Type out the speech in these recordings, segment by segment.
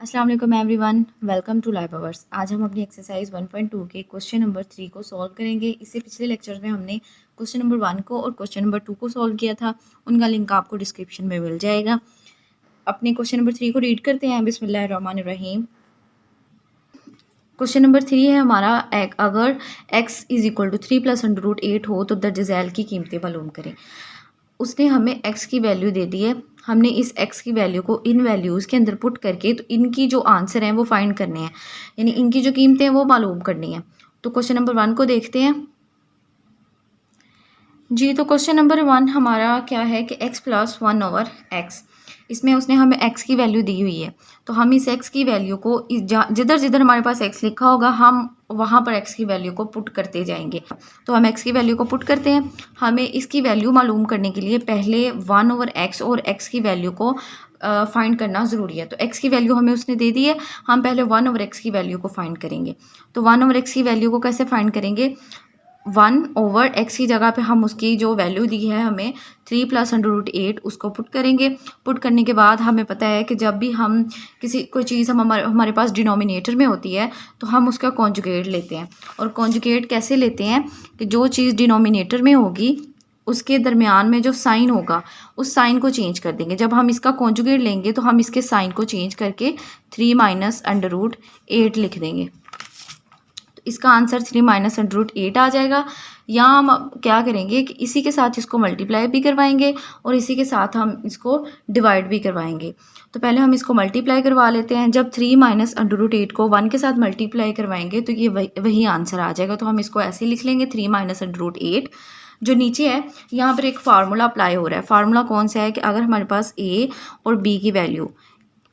अस्सलाम वालेकुम everyone, welcome to live hours. आज हम अपनी एक्सरसाइज 1.2 के क्वेश्चन नंबर 3 को सॉल्व करेंगे। इससे पिछले लेक्चर में हमने क्वेश्चन नंबर 1 को और क्वेश्चन नंबर 2 को सॉल्व किया था। उनका लिंक आपको डिस्क्रिप्शन में मिल जाएगा। अपने क्वेश्चन नंबर 3 को रीड करते हैं। बिस्मिल्लाहिर्रहमानिर्रहीम। क्वेश्चन नंबर 3 है हमारा, अगर x is equal to 3 plus under root 8 हो तो दर्ज झैल की कीमतें मालूम करें। उसने हमें x की वैल्यू दे दी है। हमने इस x की वैल्यू को इन वैल्यूज़ के अंदर पुट करके तो इनकी जो आंसर हैं वो फाइंड करने हैं, यानी इनकी जो कीमतें हैं वो मालूम करनी है। तो क्वेश्चन नंबर 1 को देखते हैं जी। तो क्वेश्चन नंबर 1 हमारा क्या है कि x प्लस 1 ओवर x, इसमें उसने हमें x की वैल्यू दी हुई है। तो हम इस x की वैल्यू को जिधर जिधर हमारे पास x लिखा होगा हम वहाँ पर x की वैल्यू को पुट करते जाएंगे। तो हम x की वैल्यू को पुट करते हैं। हमें इसकी वैल्यू मालूम करने के लिए पहले 1 ओवर x और x की वैल्यू को फाइंड करना ज़रूरी है। तो x की वैल्यू हमें उसने दे दी है, हम पहले 1 ओवर x की वैल्यू को फाइंड करेंगे। तो 1 ओवर x की वैल्यू को कैसे फाइंड करेंगे? 1 ओवर x की जगह पे हम उसकी जो वैल्यू दी है हमें 3 प्लस अंडर रूट 8 उसको पुट करेंगे। पुट करने के बाद हमें पता है कि जब भी हम कोई चीज़ हमारे पास डिनोमिनेटर में होती है तो हम उसका कॉन्जुगेट लेते हैं। और कॉन्जुगेट कैसे लेते हैं कि जो चीज़ डिनोमिनेटर में होगी उसके दरमियान में जो साइन होगा उस साइन को चेंज कर देंगे। जब हम इसका कॉन्जुगेट लेंगे तो हम इसके साइन को चेंज करके 3 माइनस अंडर रूट 8 लिख देंगे। इसका आंसर 3 माइनस अंडर रूट 8 आ जाएगा। यहाँ हम क्या करेंगे कि इसी के साथ इसको मल्टीप्लाई भी करवाएंगे और इसी के साथ हम इसको डिवाइड भी करवाएंगे। तो पहले हम इसको मल्टीप्लाई करवा लेते हैं। जब 3 माइनस अंडर रूट 8 को 1 के साथ मल्टीप्लाई करवाएंगे तो ये वही आंसर आ जाएगा। तो हम इसको ऐसे लिख लेंगे 3 माइनस अंडर रूट 8। जो नीचे है यहाँ पर एक फार्मूला अप्लाई हो रहा है। फार्मूला कौन सा है कि अगर हमारे पास a और b की वैल्यू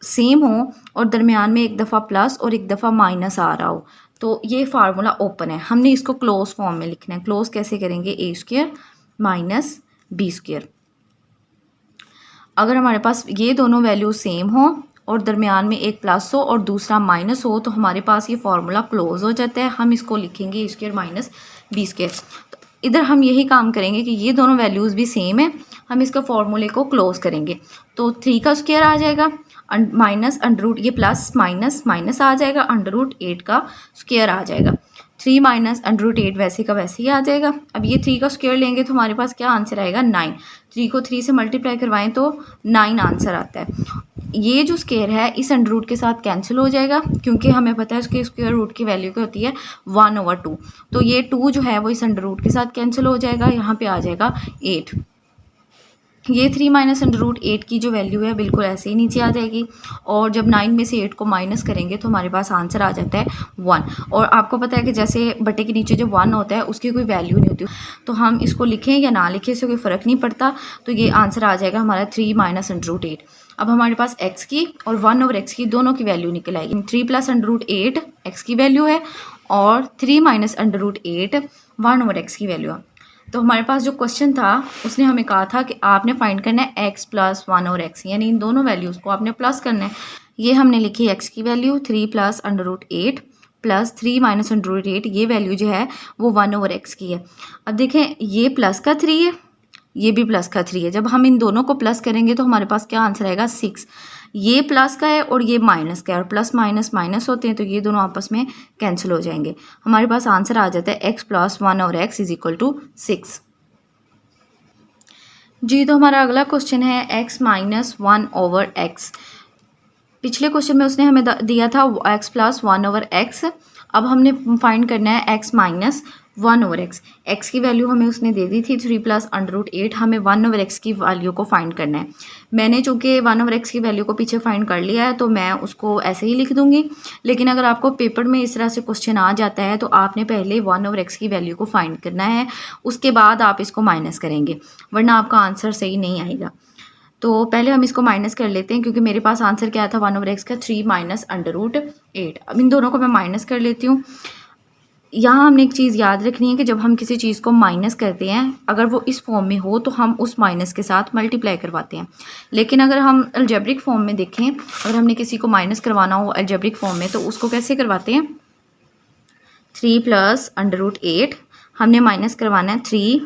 सेम हो और दरमियान में एक दफ़ा प्लस और एक दफ़ा माइनस आ रहा हो तो ये फार्मूला ओपन है। हमने इसको क्लोज फॉर्म में लिखना है। क्लोज कैसे करेंगे? a square minus b square. अगर हमारे पास ये दोनों वैल्यू सेम हो और दरमियान में एक प्लस हो और दूसरा माइनस हो तो हमारे पास ये फार्मूला क्लोज हो जाता है। हम इसको लिखेंगे a square minus b square. तो इधर हम यही काम करेंगे कि ये दोनों वैल्यूज़ भी सेम है, हम इसका फॉर्मूले को क्लोज करेंगे। तो 3 का स्क्वायर आ जाएगा माइनस अंडर रूट, ये प्लस माइनस माइनस आ जाएगा, अंडर रूट 8 का स्क्वायर आ जाएगा। 3 माइनस अंडर रूट 8 वैसे का वैसे ही आ जाएगा। अब ये 3 का स्क्वायर लेंगे तो हमारे पास क्या आंसर आएगा? 9। 3 को 3 से मल्टीप्लाई करवाएं तो 9 आंसर आता है। ये जो स्क्वायर है इस अंडर रूट के साथ कैंसिल हो जाएगा क्योंकि हमें पता है उसके स्क्वायर रूट की वैल्यू क्या होती है 1 ओवर 2। तो ये 2 जो है वो इस अंडर रूट के साथ कैंसिल हो जाएगा। यहाँ पे आ जाएगा 8। ये 3 माइनस अंडर रूट 8 की जो वैल्यू है बिल्कुल ऐसे ही नीचे आ जाएगी। और जब 9 में से 8 को माइनस करेंगे तो हमारे पास आंसर आ जाता है 1। और आपको पता है कि जैसे बटे के नीचे जो 1 होता है उसकी कोई वैल्यू नहीं होती। तो हम इसको लिखें या ना लिखें इससे कोई फ़र्क नहीं पड़ता। तो ये आंसर आ जाएगा हमारा 3 माइनस अंडर रूट 8। अब हमारे पास x की और 1 ओवर x की दोनों की वैल्यू निकल आएगी। 3 प्लस अंडर रूट 8 x की वैल्यू है और 3 minus under root 8 1 over x की वैल्यू है। तो हमारे पास जो क्वेश्चन था उसने हमें कहा था कि आपने फाइंड करना है x प्लस 1 और x, यानी इन दोनों वैल्यूज़ को आपने प्लस करना है। ये हमने लिखी x की value 3 plus under root 8 plus 3 minus under root 8, ये वैल्यू जो है वो 1 ओवर x की है। अब देखें ये प्लस का 3 है, ये भी प्लस का 3 है। जब हम इन दोनों को प्लस करेंगे तो हमारे पास क्या आंसर आएगा? 6। ये प्लस का है और ये माइनस का है और प्लस माइनस माइनस होते हैं तो ये दोनों आपस में कैंसिल हो जाएंगे। हमारे पास आंसर आ जाता है x प्लस 1 और x इज इक्वल टू 6 जी। तो हमारा अगला क्वेश्चन है x माइनस 1 ओवर x। पिछले क्वेश्चन में उसने हमें दिया था x प्लस 1 ओवर x। अब हमने फाइंड करना है x minus 1 over x। x की वैल्यू हमें उसने दे दी थी 3 प्लस अंडर रूट 8। हमें 1 ओवर x की वैल्यू को फाइंड करना है। मैंने चूँकि 1 ओवर x की वैल्यू को पीछे फाइंड कर लिया है तो मैं उसको ऐसे ही लिख दूँगी। लेकिन अगर आपको पेपर में इस तरह से क्वेश्चन आ जाता है तो आपने पहले 1 ओवर x की वैल्यू को फाइंड करना है, उसके बाद आप इसको माइनस करेंगे, वरना आपका आंसर सही नहीं आएगा। तो पहले हम इसको माइनस कर लेते हैं क्योंकि मेरे पास आंसर क्या था 1 ओवर x का 3 माइनस अंडर रूट 8। अब इन दोनों को मैं माइनस कर लेती हूँ। यहाँ हमने एक चीज़ याद रखनी है कि जब हम किसी चीज़ को माइनस करते हैं अगर वो इस फॉर्म में हो तो हम उस माइनस के साथ मल्टीप्लाई करवाते हैं। लेकिन अगर हम अलजेब्रिक फॉर्म में देखें, अगर हमने किसी को माइनस करवाना हो अलजेब्रिक फॉर्म में तो उसको कैसे करवाते हैं? 3 प्लस अंडर रूट 8 हमने माइनस करवाना है 3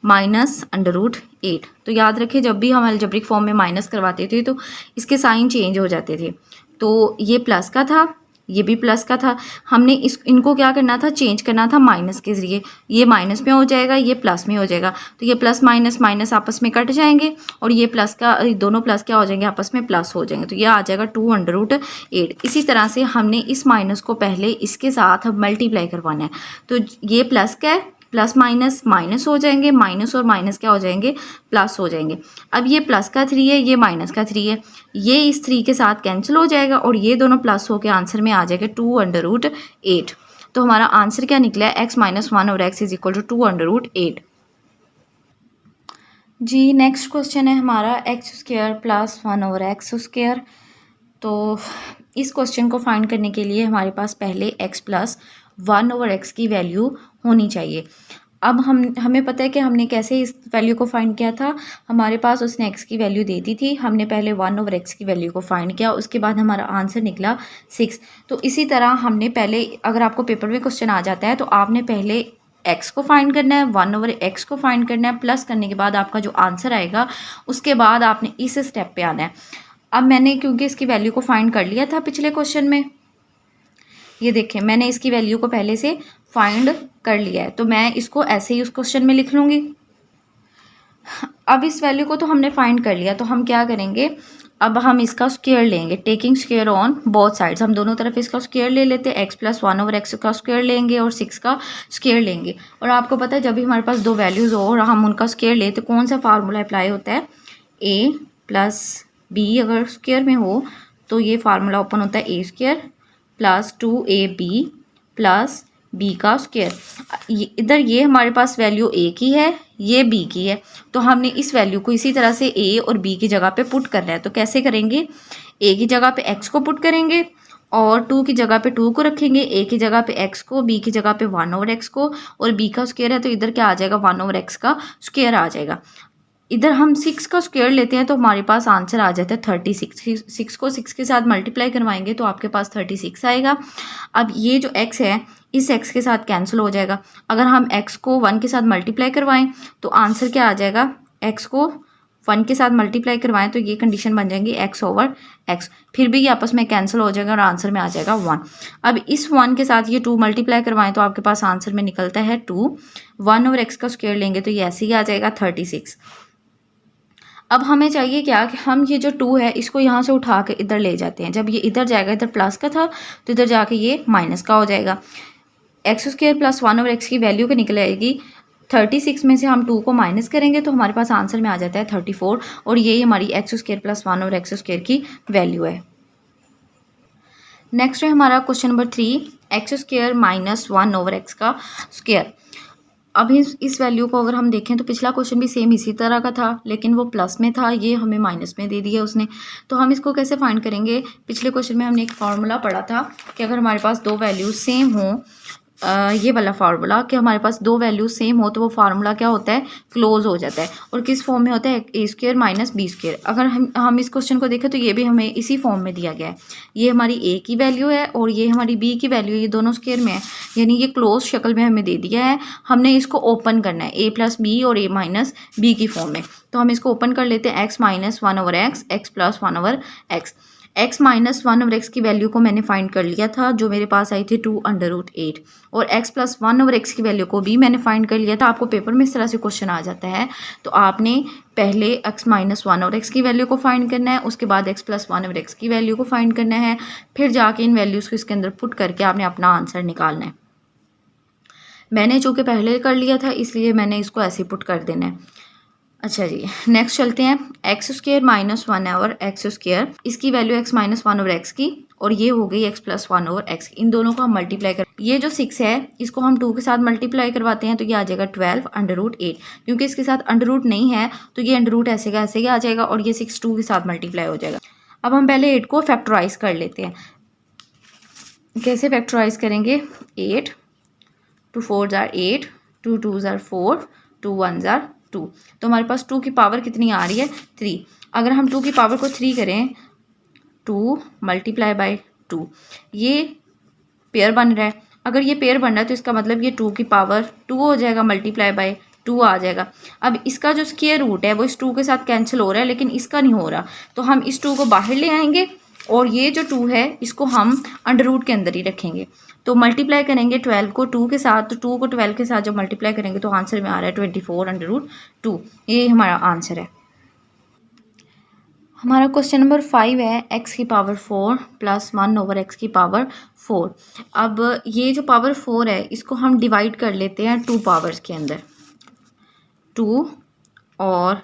माइनस अंडर रूट 8। तो याद रखें जब भी हम अलजेब्रिक फॉर्म में माइनस करवाते थे तो इसके साइन चेंज हो जाते थे। तो ये प्लस का था, ये भी प्लस का था। हमने इनको क्या करना था, चेंज करना था माइनस के ज़रिए। ये माइनस में हो जाएगा, ये प्लस में हो जाएगा, तो ये प्लस माइनस माइनस आपस में कट जाएंगे और ये प्लस का, दोनों प्लस क्या हो जाएंगे, आपस में प्लस हो जाएंगे। तो ये आ जाएगा 2√8। इसी तरह से हमने इस माइनस को पहले इसके साथ मल्टीप्लाई करवाना है। तो ये प्लस का है, प्लस माइनस माइनस हो जाएंगे, माइनस और माइनस क्या हो जाएंगे, प्लस हो जाएंगे। अब ये प्लस का 3 है, ये माइनस का 3 है, ये इस 3 के साथ कैंसिल हो जाएगा और ये दोनों प्लस होकर आंसर में आ जाएगा 2√8। तो हमारा आंसर क्या निकला है, x - 1 और x = 2√8। जी नेक्स्ट क्वेश्चन है हमारा x² + 1 और x²। तो इस क्वेश्चन को फाइंड करने के लिए हमारे पास पहले x + 1 और x की वैल्यू होनी चाहिए। अब हमें पता है कि हमने कैसे इस वैल्यू को फाइंड किया था। हमारे पास उसने x की वैल्यू दे दी थी, हमने पहले 1 ओवर x की वैल्यू को फाइंड किया, उसके बाद हमारा आंसर निकला 6। तो इसी तरह हमने पहले, अगर आपको पेपर में क्वेश्चन आ जाता है तो आपने पहले x को फाइंड करना है, 1 ओवर x को फाइंड करना है, प्लस करने के बाद आपका जो आंसर आएगा उसके बाद आपने इस स्टेप पे आना है। अब मैंने क्योंकि इसकी वैल्यू को फाइंड कर लिया था पिछले क्वेश्चन में, ये देखें मैंने इसकी वैल्यू को पहले से फाइंड कर लिया है, तो मैं इसको ऐसे ही उस क्वेश्चन में लिख लूँगी। अब इस वैल्यू को तो हमने फाइंड कर लिया, तो हम क्या करेंगे, अब हम इसका स्क्वायर लेंगे, taking square on both sides. हम दोनों तरफ इसका स्क्वायर ले लेते हैं, x + 1 ओवर x का स्क्वायर लेंगे और 6 का स्क्वायर लेंगे। और आपको पता है जब भी हमारे पास दो वैल्यूज़ हो और हम उनका स्क्वायर ले तो कौन सा फार्मूला अप्लाई होता है, a + b अगर स्क्वायर में हो तो ये फार्मूला ओपन होता है a² + 2ab + b का स्क्वायर। इधर ये हमारे पास वैल्यू a की है, ये b की है, तो हमने इस वैल्यू को इसी तरह से a और b की जगह पे पुट करना है। तो कैसे करेंगे, a की जगह पे x को पुट करेंगे और 2 की जगह पे 2 को रखेंगे, a की जगह पे x को, b की जगह पे 1 ओवर x को, और b का स्क्वायर है तो इधर क्या आ जाएगा, 1 ओवर x का स्क्वायर आ जाएगा। इधर हम 6 का स्क्वायर लेते हैं तो हमारे पास आंसर आ जाता है 36। 6 को 6 के साथ मल्टीप्लाई करवाएंगे तो आपके पास 36 आएगा। अब ये जो x है इस x के साथ कैंसिल हो जाएगा। अगर हम x को 1 के साथ मल्टीप्लाई करवाएं तो आंसर क्या आ जाएगा, x को 1 के साथ मल्टीप्लाई करवाएं तो ये कंडीशन बन जाएंगी x ओवर x, फिर भी ये आपस में कैंसिल हो जाएगा और आंसर में आ जाएगा 1। अब इस 1 के साथ ये 2 मल्टीप्लाई करवाएं तो आपके पास आंसर में निकलता है 2। 1 ओवर x का स्क्वायर लेंगे तो ये ऐसे ही आ जाएगा 36। अब हमें चाहिए क्या कि हम ये जो 2 है इसको यहाँ से उठा के इधर ले जाते हैं। जब ये इधर जाएगा, इधर प्लस का था तो इधर जाके ये माइनस का हो जाएगा। x² + 1 ओवर x की वैल्यू के निकल आएगी 36 में से हम 2 को माइनस करेंगे तो हमारे पास आंसर में आ जाता है 34, और यही हमारी x² + 1 ओवर x² की वैल्यू है। नेक्स्ट है हमारा question number 3, x² - 1 over x का स्क्वायर। अब इस वैल्यू को अगर हम देखें तो पिछला क्वेश्चन भी सेम इसी तरह का था, लेकिन वो प्लस में था, ये हमें माइनस में दे दिया उसने। तो हम इसको कैसे फाइंड करेंगे, पिछले क्वेश्चन में हमने एक फार्मूला पढ़ा था कि अगर हमारे पास दो वैल्यूज सेम हो, ये वाला फार्मूला कि हमारे पास दो वैल्यूज सेम हो तो वो फार्मूला क्या होता है, क्लोज हो जाता है। और किस फॉर्म में होता है, a² - b²। अगर हम इस क्वेश्चन को देखें तो ये भी हमें इसी फॉर्म में दिया गया है। ये हमारी a की वैल्यू है और ये हमारी b की वैल्यू है, ये दोनों स्क्वायर में है, यानी ये क्लोज शक्ल में हमें दे दिया है। हमने इसको ओपन करना है a + b और a - b की फॉर्म में। तो हम इसको ओपन कर लेते हैं, x - 1 over x, x + 1 over x। x - 1 over x की वैल्यू को मैंने फाइंड कर लिया था, जो मेरे पास आई थी 2√8, और x + 1 ओवर x की वैल्यू को भी मैंने फाइंड कर लिया था। आपको पेपर में इस तरह से क्वेश्चन आ जाता है तो आपने पहले x - 1 ओवर x की वैल्यू को फाइंड करना है, उसके बाद x + 1 ओवर x की वैल्यू को फाइंड करना है, फिर जाके इन वैल्यूज़ को इसके अंदर पुट करके आपने अपना आंसर निकालना है। मैंने चूँकि पहले कर लिया था इसलिए मैंने इसको ऐसे पुट कर देना है। अच्छा जी, नेक्स्ट चलते हैं, x² - 1 ओवर x², इसकी वैल्यू x - 1 ओवर x की, और ये हो गई x + 1 ओवर x। इन दोनों को हम मल्टीप्लाई कर, ये जो 6 है इसको हम 2 के साथ मल्टीप्लाई करवाते हैं तो ये आ जाएगा 12√8। क्योंकि इसके साथ अंडर नहीं है तो ये अंडर ऐसे का ऐसे ही आ जाएगा और ये 6 2 के साथ मल्टीप्लाई हो जाएगा। अब हम पहले 8 को फैक्टराइज कर लेते हैं। कैसे फैक्टराइज करेंगे, 8 2 4 = 8, 2 2 = 4, 2 1 = 2। तो हमारे पास 2 की पावर कितनी आ रही है, 3। अगर हम 2 की पावर को 3 करें, 2 × 2, ये पेयर बन रहा है। अगर ये पेयर बन रहा है तो इसका मतलब ये 2 की पावर 2 हो जाएगा, × 2 आ जाएगा। अब इसका जो स्क्वायर रूट है वो इस 2 के साथ कैंसिल हो रहा है, लेकिन इसका नहीं हो रहा, तो हम इस 2 को बाहर ले आएंगे और ये जो 2 है इसको हम अंडर रूट के अंदर ही रखेंगे। तो मल्टीप्लाई करेंगे 12 को 2 के साथ, तो 2 को 12 के साथ जब मल्टीप्लाई करेंगे तो आंसर में आ रहा है 24 अंडर रूट 2। ये हमारा आंसर है। हमारा क्वेश्चन नंबर 5 है x की पावर 4 प्लस 1 ओवर एक्स की पावर 4। अब ये जो पावर 4 है इसको हम डिवाइड कर लेते हैं 2 पावर्स के अंदर, 2 और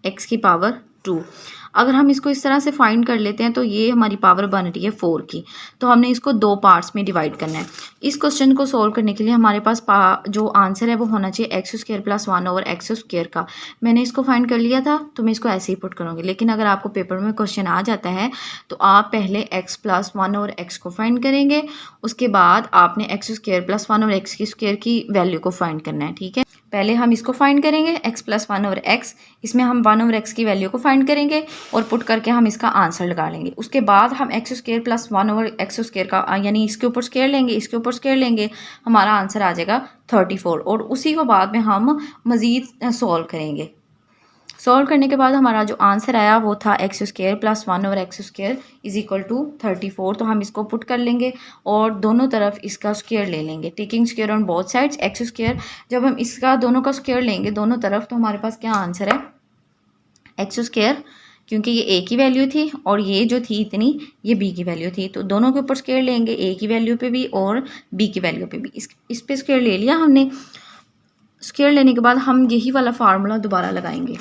x की पावर 2। अगर हम इसको इस तरह से फाइंड कर लेते हैं तो ये हमारी पावर बन रही है 4 की, तो हमने इसको 2 पार्ट्स में डिवाइड करना है। इस क्वेश्चन को सॉल्व करने के लिए हमारे पास जो आंसर है वो होना चाहिए x square plus 1 over x square का। मैंने इसको फाइंड कर लिया था तो मैं इसको ऐसे ही पुट करूँगी, लेकिन अगर आपको पेपर में क्वेश्चन आ जाता है तो आप पहले एक्स प्लस 1 ओवर एक्स को फाइंड करेंगे, उसके बाद आपने x square plus 1 over x की स्क्वायर की वैल्यू को फाइंड करना है। ठीक है, पहले हम इसको फाइंड करेंगे एक्स प्लस 1 ओवर एक्स, इसमें हम 1 ओवर एक्स की वैल्यू को फाइंड करेंगे और पुट करके हम इसका आंसर लगा लेंगे। उसके बाद हम x square plus 1 over x square का यानी इसके ऊपर स्क्वायर लेंगे, इसके ऊपर स्क्वायर लेंगे, हमारा आंसर आ जाएगा 34। और उसी को बाद में हम मज़ीद सॉल्व करेंगे। सॉल्व करने के बाद हमारा जो आंसर आया वो था x square plus 1 over x square is equal to 34। तो हम इसको पुट कर लेंगे और दोनों तरफ इसका स्क्वायर ले लेंगे, taking square on both sides x square. जब हम इसका दोनों का स्क्वायर लेंगे दोनों तरफ तो हमारे पास क्या आंसर है एक्स स्क्वायर, क्योंकि ये ए की वैल्यू थी और ये जो थी इतनी ये बी की वैल्यू थी, तो दोनों के ऊपर स्क्वायर लेंगे, ए की वैल्यू पे भी और बी की वैल्यू पे भी। इस पे स्क्वायर ले लिया हमने। स्क्वायर लेने के बाद हम यही वाला फार्मूला दोबारा लगाएंगे,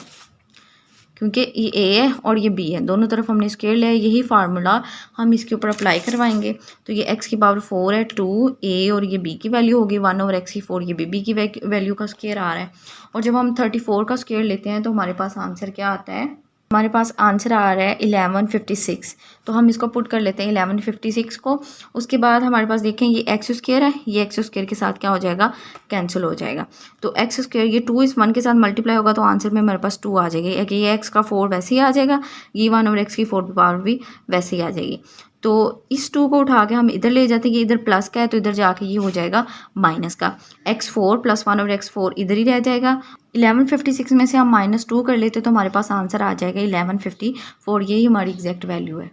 क्योंकि ये ए है और ये बी है, दोनों तरफ हमने स्क्वायर लिया है, यही फार्मूला हम इसके ऊपर अप्लाई करवाएंगे। तो ये एक्स की पावर 4 है, 2 ए और ये बी की वैल्यू होगी, 1 ओवर एक्स की 4 ये बी की वैल्यू का स्क्वायर आ रहा है। और जब हम 34 का स्क्वायर लेते हैं तो हमारे पास आंसर क्या आता है, हमारे पास आंसर आ रहा है 1156। तो हम इसको पुट कर लेते हैं 1156 को। उसके बाद हमारे पास देखें ये एक्स स्क्वायर है, ये एक्स स्क्वायर के साथ क्या हो जाएगा कैंसिल हो जाएगा। तो एक्स स्क्वायर ये 2 इस 1 के साथ मल्टीप्लाई होगा तो आंसर में हमारे पास 2 आ जाएगी। ये एक्स का 4 वैसे ही आ जाएगा, ये 1 ओवर एक्स की 4 पावर भी वैसे ही आ जाएगी। तो इस 2 को उठा के हम इधर ले जाते हैं, ये इधर प्लस का है तो इधर जाके ये हो जाएगा माइनस का। x4 प्लस 1 ओवर x4 इधर ही रह जाएगा। 1156 में से हम -2 कर लेते तो हमारे पास आंसर आ जाएगा 1154। यही हमारी एग्जैक्ट वैल्यू है।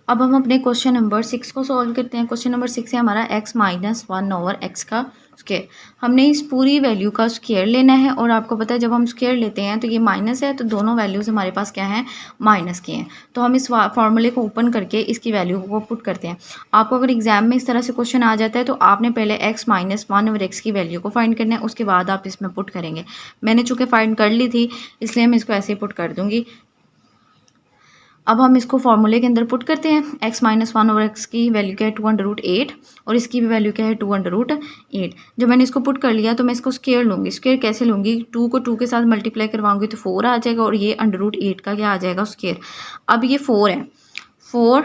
अब हम अपने क्वेश्चन नंबर 6 को सॉल्व करते हैं। क्वेश्चन नंबर 6 है हमारा x माइनस 1 ओवर एक्स का स्क्वायर। हमने इस पूरी वैल्यू का स्क्वायर लेना है और आपको पता है जब हम स्क्वायर लेते हैं तो ये माइनस है, तो दोनों वैल्यूज़ हमारे पास क्या हैं माइनस की हैं। तो हम इस फार्मूले को ओपन करके इसकी वैल्यू को पुट करते हैं। आपको अगर एग्जाम में इस तरह से क्वेश्चन आ जाता है तो आपने पहले x माइनस 1 ओवर एक्स की वैल्यू को फाइंड करना है, उसके बाद आप इसमें पुट करेंगे। मैंने चूँकि फाइंड कर ली थी इसलिए मैं इसको ऐसे ही पुट कर दूँगी। अब हम इसको फार्मूले के अंदर पुट करते हैं। x माइनस 1 ओवर एक्स की वैल्यू क्या है 2 अंडर रूट 8 और इसकी भी वैल्यू क्या है 2 अंडर रूट 8। जब मैंने इसको पुट कर लिया तो मैं इसको स्क्वायर लूँगी। स्क्वायर कैसे लूँगी, 2 को 2 के साथ मल्टीप्लाई करवाऊँगी तो 4 आ जाएगा और ये अंडर रूट 8 का क्या आ जाएगा स्क्वायर। अब ये 4 है, 4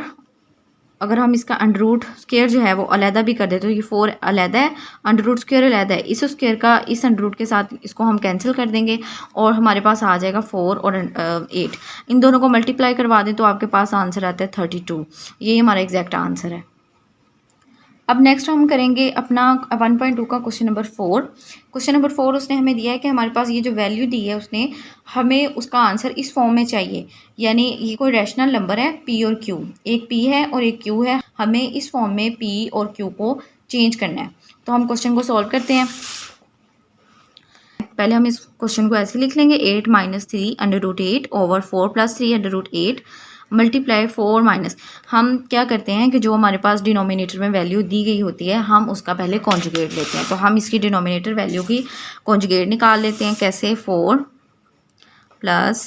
अगर हम इसका अंडर रूट स्क्वायर जो है वो अलहदा भी कर दें तो ये 4 अलहदा है, अंडर रूट स्क्वायर अलहदा है। इस स्क्वायर का इस अंडर रूट के साथ इसको हम कैंसिल कर देंगे और हमारे पास आ जाएगा 4 और 8। इन दोनों को मल्टीप्लाई करवा दें तो आपके पास आंसर आता है 32। यही हमारा एग्जैक्ट आंसर है। अब नेक्स्ट हम करेंगे अपना 1.2 का क्वेश्चन नंबर 4। क्वेश्चन नंबर 4 उसने हमें दिया है कि हमारे पास ये जो वैल्यू दी है उसने हमें उसका आंसर इस फॉर्म में चाहिए, यानी ये कोई रैशनल नंबर है p और q, एक p है और एक q है, हमें इस फॉर्म में p और q को चेंज करना है। तो हम क्वेश्चन को सॉल्व करते हैं। पहले हम इस क्वेश्चन को ऐसे लिख लेंगे 8 minus 3 under root 8 over 4 plus 3 under root 8 multiply 4 minus. हम क्या करते हैं कि जो हमारे पास डिनोमिनेटर में वैल्यू दी गई होती है हम उसका पहले कॉन्जुगेट लेते हैं। तो हम इसकी डिनोमिनेटर वैल्यू की कॉन्जुगेट निकाल लेते हैं। कैसे, 4 प्लस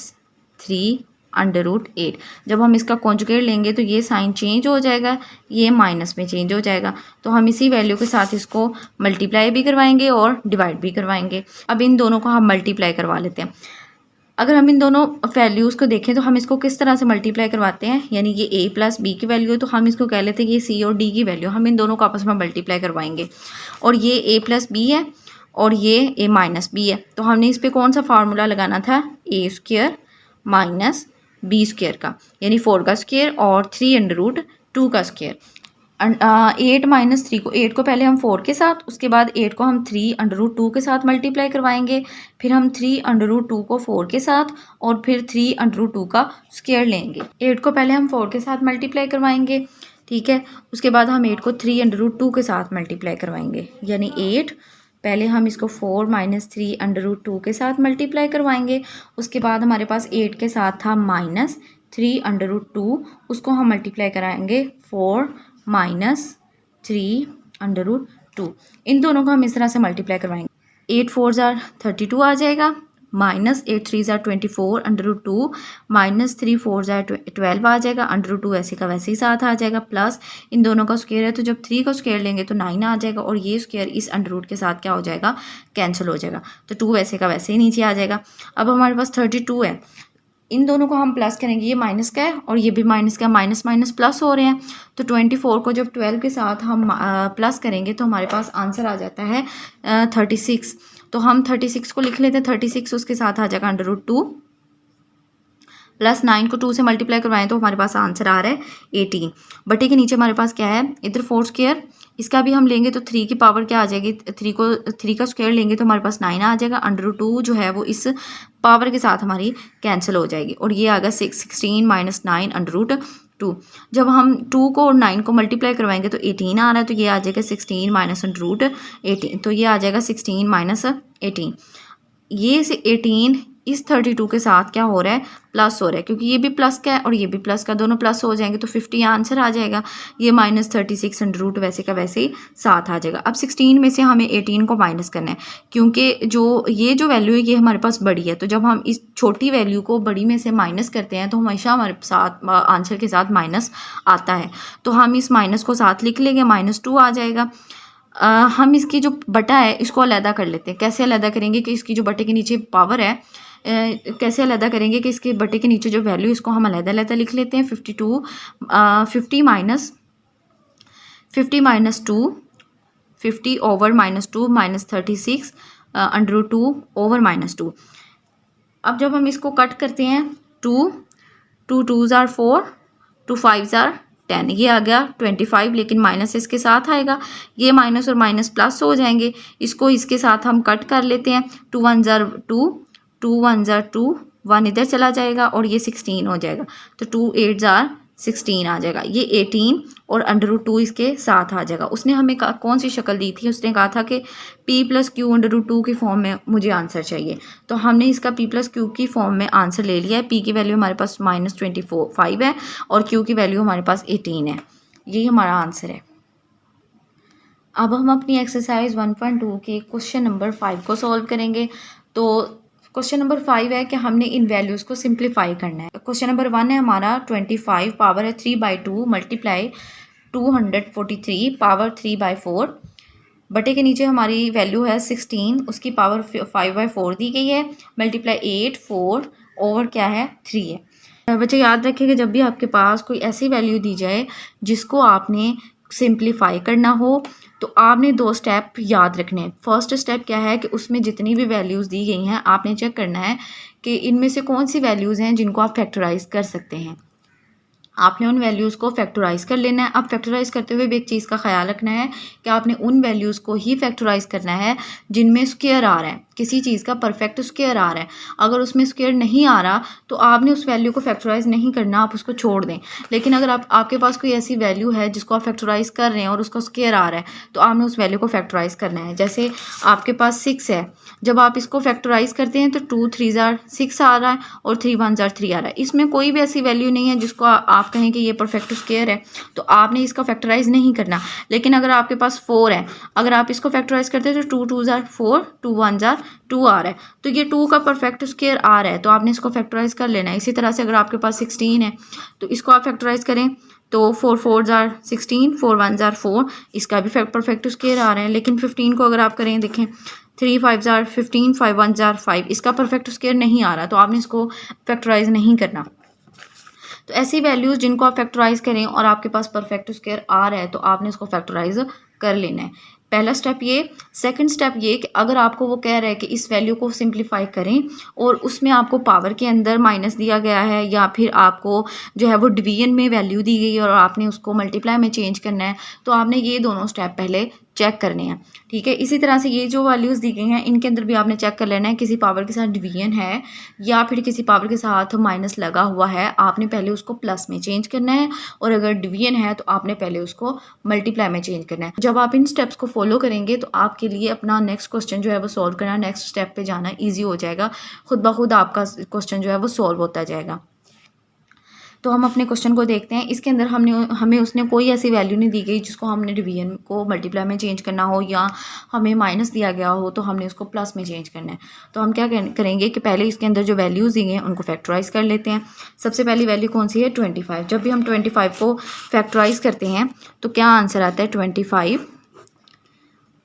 3 अंडर रूट 8। जब हम इसका कॉन्जुगेट लेंगे तो ये साइन चेंज हो जाएगा, ये माइनस में चेंज हो जाएगा। तो हम इसी वैल्यू के साथ इसको मल्टीप्लाई भी करवाएंगे और डिवाइड भी करवाएंगे। अब इन दोनों को हम मल्टीप्लाई करवा लेते हैं। अगर हम इन दोनों वैल्यूज़ को देखें तो हम इसको किस तरह से मल्टीप्लाई करवाते हैं, यानी ये a प्लस बी की वैल्यू है तो हम इसको कह लेते हैं कि ये c और d की वैल्यू, हम इन दोनों को आपस में मल्टीप्लाई करवाएंगे। और ये a प्लस बी है और ये a माइनस बी है, तो हमने इस पर कौन सा फार्मूला लगाना था, a square minus b square का, यानी 4 का स्क्वायर और 3 अंडर रूट 2 का स्क्वायर। 8 माइनस 3 को, 8 को पहले हम 4 के साथ, उसके बाद 8 को हम 3 अंडर रूट 2 के साथ मल्टीप्लाई करवाएंगे, फिर हम 3 अंडर रूट 2 को 4 के साथ और फिर 3 अंडर रूट 2 का स्क्वायर लेंगे। 8 को पहले हम 4 के साथ मल्टीप्लाई करवाएंगे, ठीक है। उसके बाद हम 8 को 3 अंडर रूट 2 के साथ मल्टीप्लाई करवाएंगे, यानी 8 पहले हम इसको 4 माइनस 3 अंडर रूट 2 के साथ मल्टीप्लाई करवाएंगे। उसके बाद हमारे पास 8 के साथ था माइनस 3 अंडर रूट 2, उसको हम मल्टीप्लाई कराएंगे 4 माइनस 3 अंडर रूट 2। इन दोनों को हम इस तरह से मल्टीप्लाई करवाएंगे। 8 4 जार 32 आ जाएगा, माइनस 8 3 जार 24 अंडर रूट 2, माइनस 3 4 जार 12 आ जाएगा, अंडर रूट 2 ऐसे का वैसे ही साथ आ जाएगा, प्लस इन दोनों का स्क्वायर है तो जब 3 का स्क्वायर लेंगे तो 9 आ जाएगा और ये स्क्वायर इस अंडर रूट के साथ क्या हो जाएगा, कैंसिल हो जाएगा, तो 2 वैसे का वैसे ही नीचे आ जाएगा। अब हमारे पास 32 है, इन दोनों को हम प्लस करेंगे, ये माइनस का है और ये भी माइनस का, माइनस माइनस प्लस हो रहे हैं, तो 24 को जब 12 के साथ हम प्लस करेंगे तो हमारे पास आंसर आ जाता है 36। तो हम 36 को लिख लेते हैं, 36 उसके साथ आ जाएगा अंडर रूट 2, प्लस 9 को 2 से मल्टीप्लाई करवाएं तो हमारे पास आंसर आ रहा है 18। बटे के नीचे हमारे पास क्या है, इधर 4 स्क्वायर, इसका भी हम लेंगे तो 3 की पावर क्या आ जाएगी, 3 का स्क्वायर लेंगे तो हमारे पास 9 आ जाएगा, अंडर रूट 2 जो है वो इस पावर के साथ हमारी कैंसिल हो जाएगी और ये आ गया 16 माइनस 9 अंडर रूट 2। जब हम 2 को और 9 को मल्टीप्लाई करवाएंगे तो 18 आ रहा है, तो ये आ जाएगा 16 माइनस अंडर रूट 18, तो ये आ जाएगा 16 माइनस 18। ये से 18 इस 32 के साथ क्या हो रहा है, प्लस हो रहा है, क्योंकि ये भी प्लस का है और ये भी प्लस का, दोनों प्लस हो जाएंगे तो 50 आंसर आ जाएगा। ये माइनस 36 अंडर रूट वैसे का वैसे ही साथ आ जाएगा। अब 16 में से हमें 18 को माइनस करना है, क्योंकि ये जो वैल्यू है ये हमारे पास बड़ी है, तो जब हम इस छोटी वैल्यू को बड़ी में से माइनस करते हैं तो हमेशा हमारे साथ आंसर के साथ माइनस आता है, तो हम इस माइनस को साथ लिख लेंगे, -2 आ जाएगा। हम इसकी जो बटा है इसको अलहदा कर लेते हैं। कैसे अलहदा करेंगे कि इसकी जो बटे के नीचे पावर है, कैसे अलहदा करेंगे कि इसके बटे के नीचे जो वैल्यू इसको हम अलहदा लिख लेते हैं। 50 minus 2, 50 over -2 minus 36 under root 2 over -2। अब जब हम इसको कट करते हैं, 2 2 जार 4, 2 5 जार 10, ये आ गया 25, लेकिन माइनस इसके साथ आएगा, ये माइनस और माइनस प्लस हो जाएंगे, इसको इसके साथ हम कट कर लेते हैं। 2 1 जार 2, 2 1 जार 2, 1 इधर चला जाएगा और ये 16 हो जाएगा, तो 2 8 जार 16 आ जाएगा। ये 18 और अंडर रूट 2 इसके साथ आ जाएगा। उसने हमें कौन सी शक्ल दी थी, उसने कहा था कि p plus q under root 2 की फॉर्म में मुझे आंसर चाहिए, तो हमने इसका p प्लस क्यू की फॉर्म में आंसर ले लिया है। p की वैल्यू हमारे पास -25 है और q की वैल्यू हमारे पास 18 है, यही हमारा आंसर है। अब हम अपनी एक्सरसाइज 1.2 के क्वेश्चन नंबर 5 को सॉल्व करेंगे। तो क्वेश्चन नंबर 5 है कि हमने इन वैल्यूज़ को सिंप्लीफाई करना है। क्वेश्चन नंबर 1 है हमारा 25 पावर है 3/2 मल्टीप्लाई 243 पावर 3/4, बटे के नीचे हमारी वैल्यू है 16, उसकी पावर 5/4 दी गई है, मल्टीप्लाई 8 4 ओवर क्या है 3 है। बच्चे याद रखें कि जब भी आपके पास कोई ऐसी वैल्यू दी जाए जिसको आपने सिंप्लीफाई करना हो तो आपने 2 स्टेप याद रखने हैं। फर्स्ट स्टेप क्या है कि उसमें जितनी भी वैल्यूज़ दी गई हैं आपने चेक करना है कि इनमें से कौन सी वैल्यूज़ हैं जिनको आप फैक्टराइज कर सकते हैं। आपने उन वैल्यूज़ को फैक्टराइज कर लेना है। अब फैक्टराइज करते हुए भी एक चीज़ का ख्याल रखना है कि आपने उन वैल्यूज़ को ही फैक्टराइज करना है जिनमें स्क्वायर आ रहा है, किसी चीज़ का परफेक्ट स्क्वायर आ रहा है। अगर उसमें स्क्वायर नहीं आ रहा तो आपने उस वैल्यू को फैक्टराइज नहीं करना, आप उसको छोड़ दें। लेकिन अगर आपके पास कोई ऐसी वैल्यू है जिसको आप फैक्टराइज कर रहे हैं और उसका स्क्वायर आ रहा है तो आपने उस वैल्यू को फैक्टराइज करना है। जैसे आपके पास 6 है, जब आप इसको फैक्टराइज करते हैं तो 2 3 जार 6 आ रहा है और 3 1 जार 3 आ रहा है। इसमें कोई भी ऐसी वैल्यू नहीं है जिसको आप कहें कि ये परफेक्ट स्क्वायर है, तो आपने इसका फैक्टराइज नहीं करना। लेकिन अगर आपके पास 4 है, अगर आप इसको फैक्टराइज करते हैं तो 2 2 जार 4, 2 1 जार 2 आ रहा है, तो ये 2 का परफेक्ट स्क्वायर आ रहा है, तो आपने इसको फैक्टराइज कर लेना है। इसी तरह से अगर आपके पास 16 है तो इसको आप फैक्टराइज करें तो 4 4 जार 16, 4 1 जार 4, इसका भी परफेक्ट स्क्वायर आ रहा है। लेकिन 15 को अगर आप करें, देखें 3 5 जार 15, 5 1 जार 5, इसका परफेक्ट स्क्वायर नहीं आ रहा, तो आपने इसको फैक्टराइज नहीं करना। तो ऐसी वैल्यूज़ जिनको आप फैक्टराइज करें और आपके पास परफेक्ट स्क्वायर आ रहा है तो आपने इसको फैक्टराइज कर लेना है। पहला स्टेप ये। सेकंड स्टेप ये कि अगर आपको वो कह रहा है कि इस वैल्यू को सिंप्लीफाई करें और उसमें आपको पावर के अंदर माइनस दिया गया है या फिर आपको जो है वो डिवीजन में वैल्यू दी गई है और आपने उसको मल्टीप्लाई में चेंज करना है, तो आपने ये दोनों स्टेप पहले चेक करने हैं, ठीक है। इसी तरह से ये जो वैल्यूज़ दी गई हैं इनके अंदर भी आपने चेक कर लेना है किसी पावर के साथ डिवीजन है या फिर किसी पावर के साथ माइनस लगा हुआ है, आपने पहले उसको प्लस में चेंज करना है, और अगर डिवीजन है तो आपने पहले उसको मल्टीप्लाई में चेंज करना है। जब आप इन स्टेप्स को फॉलो करेंगे तो आपके लिए अपना नेक्स्ट क्वेश्चन जो है वो सॉल्व करना, नेक्स्ट स्टेप पे जाना ईजी हो जाएगा, खुद ब खुद आपका क्वेश्चन जो है वो सॉल्व होता जाएगा। तो हम अपने क्वेश्चन को देखते हैं। इसके अंदर हमें उसने कोई ऐसी वैल्यू नहीं दी गई जिसको हमने डिवीजन को मल्टीप्लाई में चेंज करना हो या हमें माइनस दिया गया हो तो हमने उसको प्लस में चेंज करना है। तो हम क्या करेंगे कि पहले इसके अंदर जो वैल्यूज़ दी गई हैं उनको फैक्टराइज कर लेते हैं। सबसे पहली वैल्यू कौन सी है? 25। जब भी हम 25 को फैक्टराइज करते हैं तो क्या आंसर आता है? 25।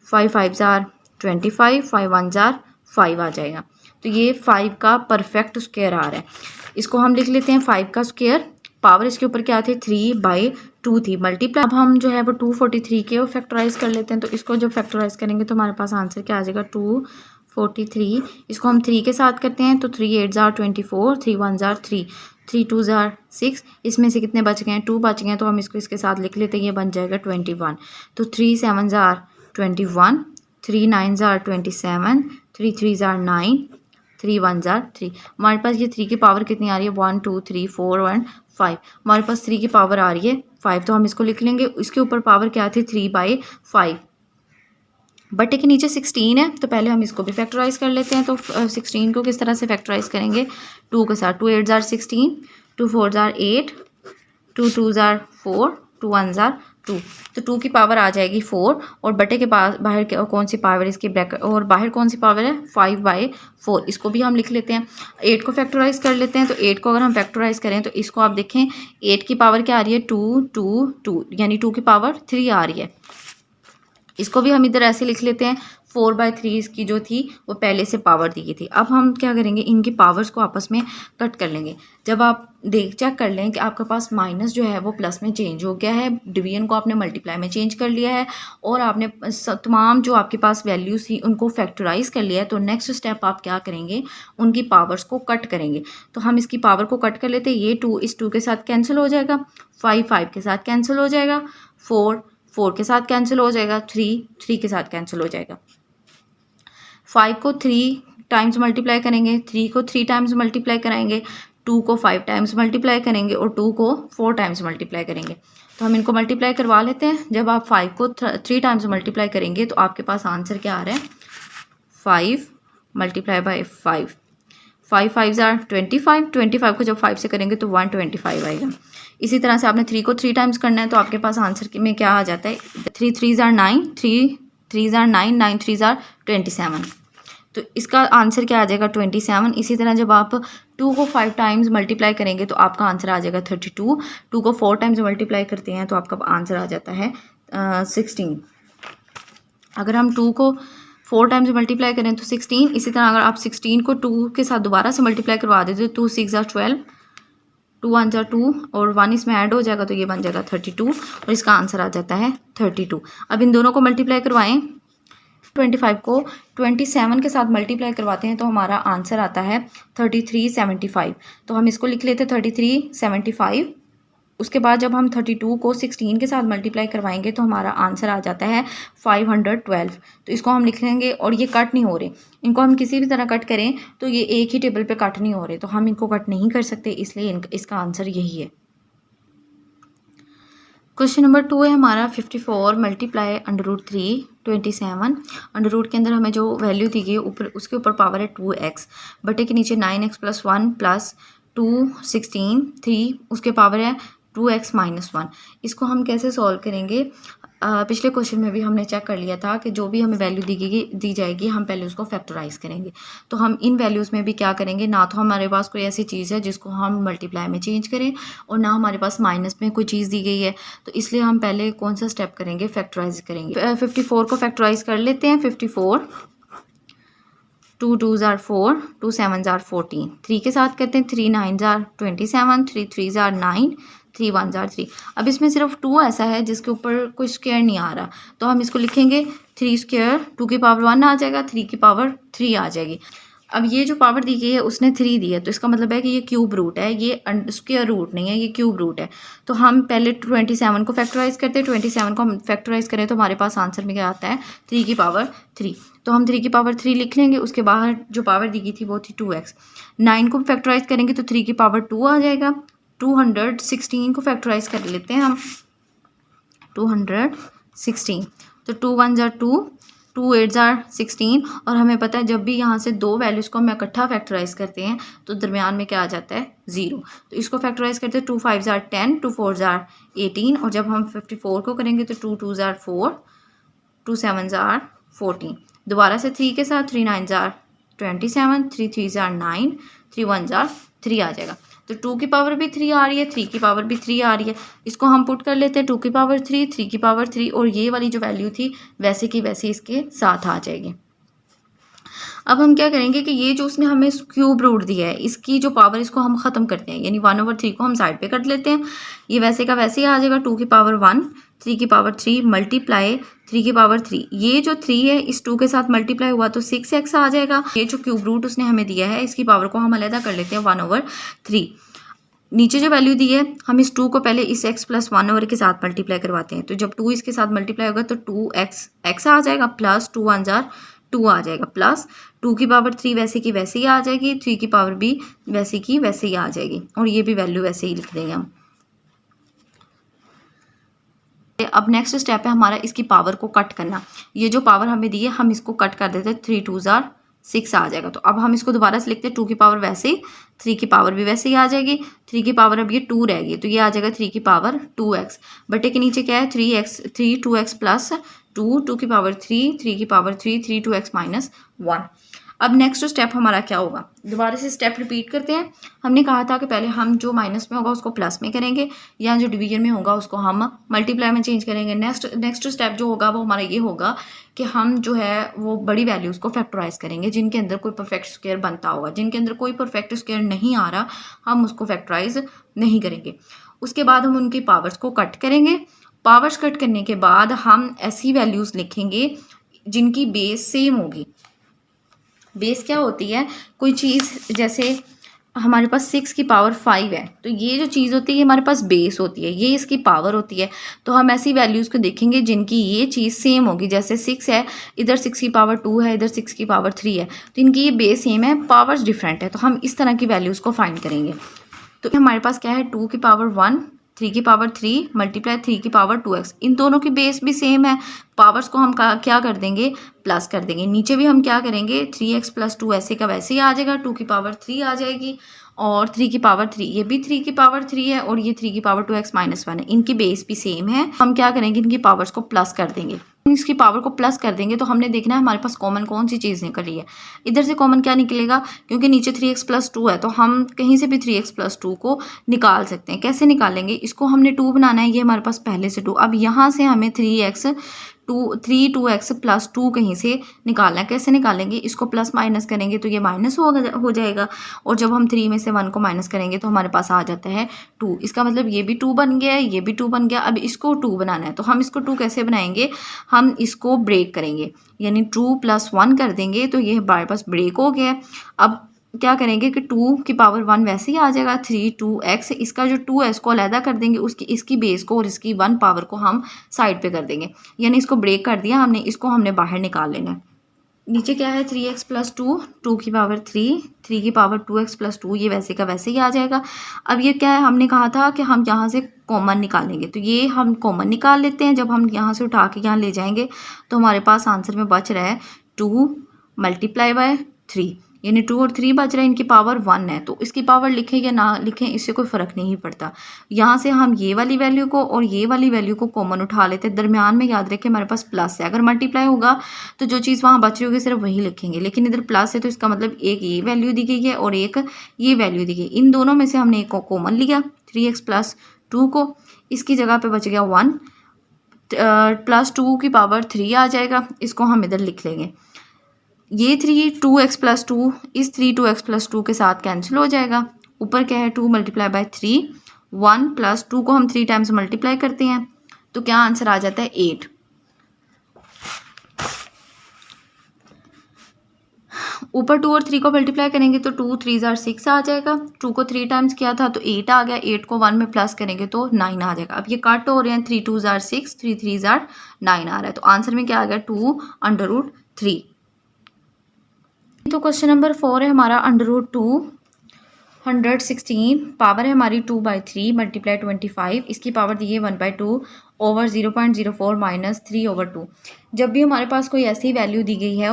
5 5 जार 25, 5 1 जार 5 आ जाएगा। तो ये 5 का परफेक्ट स्क्वायर आ रहा है। इसको हम लिख लेते हैं 5 का स्क्वायर। पावर इसके ऊपर क्या थे? 3/2 थी। मल्टीप्लाई अब हम जो है वो 243 के फैक्टराइज कर लेते हैं। तो इसको जब फैक्टराइज करेंगे तो हमारे पास आंसर क्या आ जाएगा? 243। इसको हम 3 के साथ करते हैं तो 3 8 जार 24, 3 1 जार 3, 3 2 जार 6। इसमें से कितने बच गए हैं? 2 बच गए हैं, तो हम इसको इसके साथ लिख लेते हैं, ये बन जाएगा 21। तो 3 7 जार 21, 3 9 जार 27, 3 3 जार 9, 3 1 जार 3। हमारे पास ये 3 की पावर कितनी आ रही है? 1 2 3 4 1 5। हमारे पास 3 की पावर आ रही है 5, तो हम इसको लिख लेंगे। इसके ऊपर पावर क्या थी? 3/5। बटे के नीचे 16 है, तो पहले हम इसको भी फैक्टराइज कर लेते हैं। तो 16 को किस तरह से फैक्टराइज करेंगे? 2 के साथ। 2 8 जार 16, 2 4 जार 8, 2 2 जार 4, 2 1 जार 2। तो 2 की पावर आ जाएगी 4, और बटे के बाहर कौन सी पावर है इसकी? ब्रैकेट, और बाहर कौन सी पावर है? 5/4। इसको भी हम लिख लेते हैं। 8 को फैक्टराइज कर लेते हैं। तो 8 को अगर हम फैक्टराइज करें तो इसको आप देखें, 8 की पावर क्या आ रही है? 2 2 2, यानी 2 की पावर 3 आ रही है। इसको भी हम इधर ऐसे लिख लेते हैं। 4/3 इसकी जो थी वो पहले से पावर दी गई थी। अब हम क्या करेंगे? इनकी पावर्स को आपस में कट कर लेंगे। जब आप चेक कर लें कि आपके पास माइनस जो है वो प्लस में चेंज हो गया है, डिवीजन को आपने मल्टीप्लाई में चेंज कर लिया है, और आपने तमाम जो आपके पास वैल्यूज थी उनको फैक्टराइज कर लिया है, तो नेक्स्ट स्टेप आप क्या करेंगे? उनकी पावर्स को कट करेंगे। तो हम इसकी पावर को कट कर लेते हैं। ये 2 इस 2 के साथ कैंसिल हो जाएगा, 5 5 के साथ कैंसिल हो जाएगा, 4 4 के साथ कैंसिल हो जाएगा, 3 3 के साथ कैंसिल हो जाएगा। 5 को 3 टाइम्स मल्टीप्लाई करेंगे, 3 को 3 टाइम्स मल्टीप्लाई कराएंगे, 2 को 5 टाइम्स मल्टीप्लाई करेंगे और 2 को 4 टाइम्स मल्टीप्लाई करेंगे। तो हम इनको मल्टीप्लाई करवा लेते हैं। जब आप 5 को 3 टाइम्स मल्टीप्लाई करेंगे तो आपके पास आंसर क्या आ रहा है? 5 मल्टीप्लाई बाई 5। 5 5 जार 25। 25 को जब 5 से करेंगे तो 125 आएगा। इसी तरह से आपने 3 को 3 टाइम्स करना है, तो आपके पास आंसर में क्या आ जाता है? 3 3 जार 9, 3 3 जार 9, 9 3 जार 27। तो इसका आंसर क्या आ जाएगा? 27। इसी तरह जब आप 2 को 5 टाइम्स मल्टीप्लाई करेंगे तो आपका आंसर आ जाएगा 32। 2 को 4 टाइम्स मल्टीप्लाई करते हैं तो आपका आंसर आ जाता है 16। अगर हम 2 को 4 टाइम्स मल्टीप्लाई करें तो 16। इसी तरह अगर आप 16 को 2 के साथ दोबारा से मल्टीप्लाई करवा देते तो 2 6 जार 12, 2 1 जार 2 और 1 इसमें ऐड हो जाएगा, तो ये बन जाएगा 32, और इसका आंसर आ जाता है 32। अब इन दोनों को मल्टीप्लाई करवाएं। 25 को 27 के साथ मल्टीप्लाई करवाते हैं तो हमारा आंसर आता है 3375। तो हम इसको लिख लेते हैं 3375। उसके बाद जब हम 32 को 16 के साथ मल्टीप्लाई करवाएंगे तो हमारा आंसर आ जाता है 512। तो इसको हम लिख लेंगे, और ये कट नहीं हो रहे। इनको हम किसी भी तरह कट करें तो ये एक ही टेबल पे कट नहीं हो रहे, तो हम इनको कट नहीं कर सकते, इसलिए इसका आंसर यही है। क्वेश्चन नंबर 2 है हमारा 54 मल्टीप्लाई √3 27। अंडर रूट के अंदर हमें जो वैल्यू दी गई है ऊपर उसके ऊपर पावर है 2x, बटे के नीचे 9x + 1 + 2 16 3 उसके पावर है 2x - 1। इसको हम कैसे सॉल्व करेंगे? पिछले क्वेश्चन में भी हमने चेक कर लिया था कि जो भी हमें वैल्यू दी जाएगी हम पहले उसको फैक्टराइज करेंगे। तो हम इन वैल्यूज़ में भी क्या करेंगे, ना तो हमारे पास कोई ऐसी चीज़ है जिसको हम मल्टीप्लाई में चेंज करें, और ना हमारे पास माइनस में कोई चीज़ दी गई है। तो इसलिए हम पहले कौन सा स्टेप करेंगे? फैक्टराइज करेंगे। 54 को फैक्टराइज कर लेते हैं। 54 2 2 जार 4, 2 7 जार 14, 3 के साथ करते हैं। 3 9 जार 27, 3 3 जार 9, 3 1 जार 3। अब इसमें सिर्फ 2 ऐसा है जिसके ऊपर कोई स्क्वायर नहीं आ रहा, तो हम इसको लिखेंगे 3 स्क्वायर 2 की पावर 1 आ जाएगा, 3 की पावर 3 आ जाएगी। अब ये जो पावर दी गई है उसने 3 दी है, तो इसका मतलब है कि ये क्यूब रूट है, ये स्क्वायर रूट नहीं है, ये क्यूब रूट है। तो हम पहले 27 को फैक्टराइज करते हैं, 27 को हम फैक्टराइज करें तो हमारे पास आंसर में क्या आता है 3 की पावर 3। तो हम 3 की पावर 3 लिख लेंगे, उसके बाहर जो पावर दी गई थी वो थी 2x। 9 को फैक्टराइज करेंगे तो 3 की पावर 2 आ जाएगा। 216 को फैक्टराइज कर लेते हैं हम, 216, तो 2 1 जार 2, 2 8 जार 16, और हमें पता है जब भी यहाँ से दो वैल्यूज़ को हम इकट्ठा फैक्टराइज करते हैं तो दरमियान में क्या आ जाता है 0। तो इसको फैक्टराइज करते हैं 2 5 जार 10, 2 4 जार 18, और जब हम 54 को करेंगे तो 2 2 जार 4, 2 7 जार 14। दोबारा से 3 के साथ 3 9 जार 27, 3 3 जार 9, 3 1 जार 3 आ जाएगा। तो 2 की पावर भी 3 आ रही है, 3 की पावर भी 3 आ रही है। इसको हम पुट कर लेते हैं 2 की पावर 3, 3 की पावर 3, और ये वाली जो वैल्यू थी वैसे की वैसे इसके साथ आ जाएगी। अब हम क्या करेंगे कि ये जो उसने हमें क्यूब रूट दिया है इसकी जो पावर इसको हम ख़त्म करते हैं, यानी 1/3 को हम साइड पे कर लेते हैं। ये वैसे का वैसे ही आ जाएगा, 2 की पावर 1, 3 की पावर 3 मल्टीप्लाई 3 की पावर 3। ये जो 3 है इस 2 के साथ मल्टीप्लाई हुआ तो 6x आ जाएगा। ये जो क्यूब रूट उसने हमें दिया है इसकी पावर को हम अलग कर लेते हैं 1/3। नीचे जो वैल्यू दी है हम इस 2 को पहले इस x प्लस 1 के साथ मल्टीप्लाई करवाते हैं, तो जब 2 इसके साथ मल्टीप्लाई होगा तो 2x आ जाएगा, प्लस 2 1 जार 2 आ जाएगा, प्लस 2 की पावर 3 वैसे की वैसे ही आ जाएगी, 3 की पावर भी वैसे की वैसे ही आ जाएगी, और ये भी वैल्यू वैसे ही लिख देंगे हम। अब नेक्स्ट स्टेप है हमारा इसकी पावर को कट करना। ये जो पावर हमें दी है हम इसको कट कर देते हैं, 3 2 जार 6 आ जाएगा। तो अब हम इसको दोबारा से लिखते हैं 2 की पावर वैसे ही, 3 की पावर भी वैसे ही आ जाएगी, 3 की पावर अब ये 2 रहेगी तो ये आ जाएगा 3 की पावर 2x, बटे के नीचे क्या है 3 2x प्लस 2 की पावर 3 3 की पावर 3 3 2x माइनस 1। अब नेक्स्ट स्टेप हमारा क्या होगा, दोबारा से स्टेप रिपीट करते हैं। हमने कहा था कि पहले हम जो माइनस में होगा उसको प्लस में करेंगे, या जो डिवीजन में होगा उसको हम मल्टीप्लाई में चेंज करेंगे। नेक्स्ट स्टेप जो होगा वो हमारा ये होगा कि हम जो है वो बड़ी वैल्यूज़ को फैक्टराइज करेंगे जिनके अंदर कोई परफेक्ट स्क्वायर बनता होगा। जिनके अंदर कोई परफेक्ट स्क्वायर नहीं आ रहा हम उसको फैक्टराइज नहीं करेंगे। उसके बाद हम उनकी पावर्स को कट करेंगे। पावर्स कट करने के बाद हम ऐसी वैल्यूज़ लिखेंगे जिनकी बेस सेम होगी। बेस क्या होती है, कोई चीज़ जैसे हमारे पास 6 की पावर 5 है तो ये जो चीज़ होती है हमारे पास बेस होती है, ये इसकी पावर होती है। तो हम ऐसी वैल्यूज़ को देखेंगे जिनकी ये चीज़ सेम होगी। जैसे 6 है, इधर 6 की पावर 2 है, इधर 6 की पावर 3 है, तो इनकी ये बेस सेम है, पावर्स डिफरेंट है। तो हम इस तरह की वैल्यूज़ को फाइंड करेंगे। तो हमारे पास क्या है 2 की पावर 1, 3 की पावर 3 मल्टीप्लाई 3 की पावर 2x, इन दोनों की बेस भी सेम है। पावर्स को हम क्या कर देंगे प्लस कर देंगे। नीचे भी हम क्या करेंगे 3x प्लस 2 ऐसे का वैसे ही आ जाएगा, 2 की पावर 3 आ जाएगी, और 3 की पावर 3 ये भी 3 की पावर 3 है, और ये 3 की पावर 2x माइनस 1 है। इनकी बेस भी सेम है। हम क्या करेंगे इनकी पावर्स को प्लस कर देंगे। इसकी पावर को प्लस कर देंगे तो हमने देखना है हमारे पास कॉमन कौन सी चीज़ निकल रही है। इधर से कॉमन क्या निकलेगा, क्योंकि नीचे 3x प्लस 2 है तो हम कहीं से भी 3x प्लस 2 को निकाल सकते हैं। कैसे निकालेंगे, इसको हमने 2 बनाना है, ये हमारे पास पहले से 2। अब यहाँ से हमें 2x प्लस 2 कहीं से निकालना है। कैसे निकालेंगे, इसको प्लस माइनस करेंगे तो ये माइनस हो जाएगा, और जब हम 3 में से 1 को माइनस करेंगे तो हमारे पास आ जाता है 2। इसका मतलब ये भी 2 बन गया है, ये भी 2 बन गया। अब इसको 2 बनाना है तो हम इसको 2 कैसे बनाएंगे, हम इसको ब्रेक करेंगे, यानी 2 + 1 कर देंगे तो ये हमारे पास ब्रेक हो गया। अब क्या करेंगे कि 2 की पावर 1 वैसे ही आ जाएगा, 3 2x, इसका जो 2 है इसको अलहदा कर देंगे, इसकी बेस को और इसकी 1 पावर को हम साइड पे कर देंगे, यानी इसको ब्रेक कर दिया हमने। इसको हमने बाहर निकाल लेना है। नीचे क्या है 3x प्लस 2, 2 की पावर 3, 3 की पावर 2x प्लस 2, ये वैसे का वैसे ही आ जाएगा। अब ये क्या है, हमने कहा था कि हम यहाँ से कॉमन निकालेंगे, तो ये हम कॉमन निकाल लेते हैं। जब हम यहाँ से उठा के यहाँ ले जाएंगे तो हमारे पास आंसर में बच रहा है 2 × 3, यानी 2 और 3 बच रहा है। इनकी पावर 1 है तो इसकी पावर लिखें या ना लिखें इससे कोई फ़र्क नहीं पड़ता। यहाँ से हम ये वाली वैल्यू को और ये वाली वैल्यू को कॉमन उठा लेते हैं। दरमियान में याद रखें हमारे पास प्लस है, अगर मल्टीप्लाई होगा तो जो चीज़ वहाँ बच रही होगी सिर्फ वही लिखेंगे, लेकिन इधर प्लस है तो इसका मतलब एक ये वैल्यू दी गई है और एक ये वैल्यू दी गई। इन दोनों में से हमने एक को कॉमन लिया 3x प्लस 2 को, इसकी जगह पर बच गया 1 प्लस 2 की पावर 3 आ जाएगा, इसको हम इधर लिख लेंगे। ये 3 2x प्लस 2 इस 3 2x प्लस 2 के साथ कैंसिल हो जाएगा। ऊपर क्या है 2 × 3 1 प्लस 2 को हम 3 टाइम्स मल्टीप्लाई करते हैं तो क्या आंसर आ जाता है 8। ऊपर 2 और 3 को मल्टीप्लाई करेंगे तो 2 3 जार 6 आ जाएगा। 2 को 3 टाइम्स किया था तो 8 आ गया। 8 को 1 में प्लस करेंगे तो 9 आ जाएगा। अब ये कट हो रहे हैं, 3 2 जार 6, 3 3 जार 9 आ रहा है। तो आंसर में क्या आ गया 2√3। तो क्वेश्चन नंबर 4 है हमारा √216 पावर है हमारी 2/3 मल्टीप्लाई 25, इसकी पावर दी है 1/2 ओवर 0.04 माइनस 3/2। जब भी हमारे पास कोई ऐसी वैल्यू दी गई है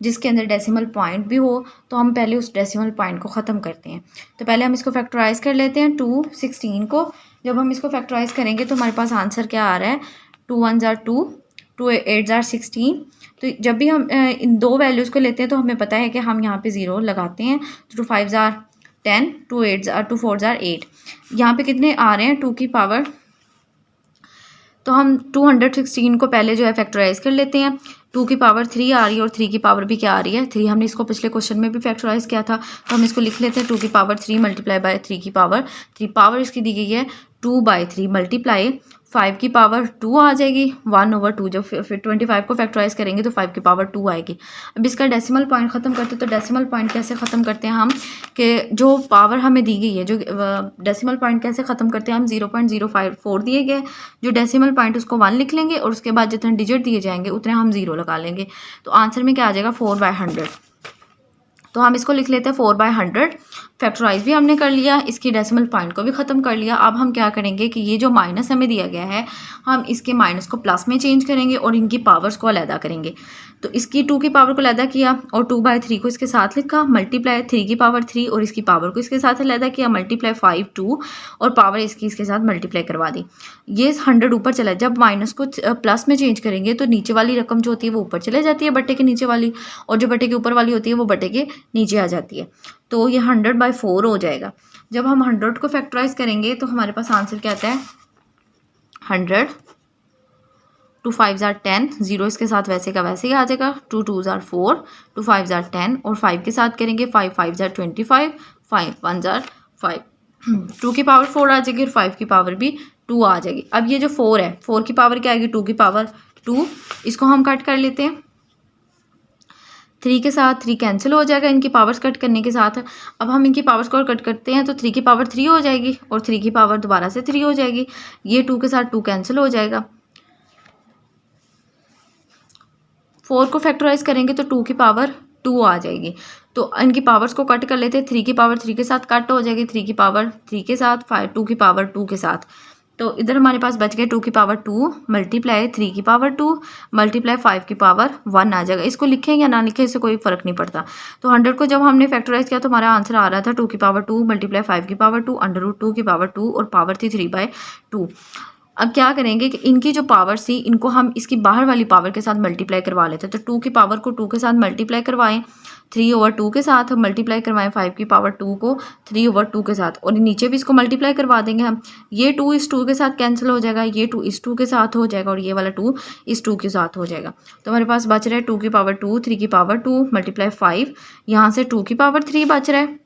जिसके अंदर डेसिमल पॉइंट भी हो तो हम पहले उस डेसिमल पॉइंट को ख़त्म करते हैं। तो पहले हम इसको फैक्टराइज कर लेते हैं 216 को। जब हम इसको फैक्टराइज करेंगे तो हमारे पास आंसर क्या आ रहा है 2 1 जार 2, 2 8 जार 16। तो जब भी हम इन दो वैल्यूज़ को लेते हैं तो हमें पता है कि हम यहाँ पे 0 लगाते हैं। तो 2 5 जार 10, 2 8 जार 2 4 जार 8। यहाँ पे कितने आ रहे हैं 2 की पावर, तो हम 216 को पहले जो है फैक्टराइज कर लेते हैं। 2 की पावर 3 आ रही है और 3 की पावर भी क्या आ रही है 3। हमने इसको पिछले क्वेश्चन में भी फैक्टराइज किया था तो हम इसको लिख लेते हैं 2 की पावर 3 मल्टीप्लाई बाय 3 की पावर 3। पावर इसकी दी गई है 2/3 मल्टीप्लाई 5 की पावर 2 आ जाएगी 1/2। जब फिर 25 को फैक्टराइज करेंगे तो 5 की पावर 2 आएगी। अब इसका डेसिमल पॉइंट ख़त्म करते हैं तो डेसिमल पॉइंट कैसे ख़त्म करते हैं हम कि जो पावर हमें दी गई है, जो डेसिमल पॉइंट कैसे ख़त्म करते हैं हम 0.054 दिए गए, जो डेसिमल पॉइंट उसको 1 लिख लेंगे और उसके बाद जितने डिजिट दिए जाएंगे उतने हम 0 लगा लेंगे। तो आंसर में क्या आ जाएगा 4/100। तो हम इसको लिख लेते हैं 4/100। फैक्टराइज भी हमने कर लिया, इसकी डेसिमल पॉइंट को भी ख़त्म कर लिया। अब हम क्या करेंगे कि ये जो माइनस हमें दिया गया है हम इसके माइनस को प्लस में चेंज करेंगे और इनकी पावर्स को अलहदा करेंगे। तो इसकी 2 की पावर को अलहदा किया और 2/3 को इसके साथ लिखा, मल्टीप्लाई 3 की पावर 3 और इसकी पावर को इसके साथ अलहदा किया, मल्टीप्लाई 5 2 और पावर इसके साथ मल्टीप्लाई करवा दी। ये 100 ऊपर चला। जब माइनस को प्लस में चेंज करेंगे तो नीचे वाली रकम जो होती है वो ऊपर चले जाती है बट्टे के नीचे वाली, और जो बट्टे के ऊपर वाली होती है वो बट्टे के नीचे आ जाती है। तो ये 100/4 हो जाएगा। जब हम 100 को फैक्टराइज करेंगे तो हमारे पास आंसर क्या आता है 100। 2 5 जार 10, 0 इसके साथ वैसे का वैसे ही आ जाएगा। 2 2 जार 4, 2 5 जार 10 और 5 के साथ करेंगे 5 5 जार 25, 5 1 जार 5। 2 की पावर 4 आ जाएगी और 5 की पावर भी 2 आ जाएगी। अब ये जो 4 है 4 की पावर क्या आएगी 2 की पावर 2, इसको हम कट कर लेते हैं 3 के साथ। 3 कैंसिल हो जाएगा इनकी पावर्स कट करने के साथ। अब हम इनकी पावर्स को कट करते हैं तो 3 की पावर 3 हो जाएगी और 3 की पावर दोबारा से 3 हो जाएगी। ये 2 के साथ 2 कैंसिल हो जाएगा। 4 को फैक्टराइज करेंगे तो 2 की पावर 2 आ जाएगी। तो इनकी पावर्स को कट कर लेते हैं। 3 की पावर 3 के साथ कट हो जाएगी, 3 की पावर 3 के साथ, 2 की पावर 2 के साथ। तो इधर हमारे पास बच गए 2 की पावर 2 मल्टीप्लाई 3 की पावर 2 मल्टीप्लाई 5 की पावर 1 आ जाएगा। इसको लिखें या ना लिखें इससे कोई फ़र्क नहीं पड़ता। तो 100 को जब हमने फैक्टराइज किया तो हमारा आंसर आ रहा था 2 की पावर 2 मल्टीप्लाई 5 की पावर 2 √2 की पावर 2 और पावर थी 3/2। अब क्या करेंगे कि इनकी जो पावर थी इनको हम इसकी बाहर वाली पावर के साथ मल्टीप्लाई करवा लेते हैं। तो 2 की पावर को 2 के साथ मल्टीप्लाई करवाएं 3/2 के साथ, मल्टीप्लाई करवाएं 5 की पावर 2 को 3/2 के साथ, और नीचे भी इसको मल्टीप्लाई करवा देंगे हम। ये 2 इस 2 के साथ कैंसिल हो जाएगा, ये 2 इस 2 के साथ हो जाएगा और ये वाला 2 इस 2 के साथ हो जाएगा। तो हमारे पास बच रहा है 2 की पावर 2, 3 की पावर 2 मल्टीप्लाई 5, यहाँ से 2 की पावर 3 बच रहा है,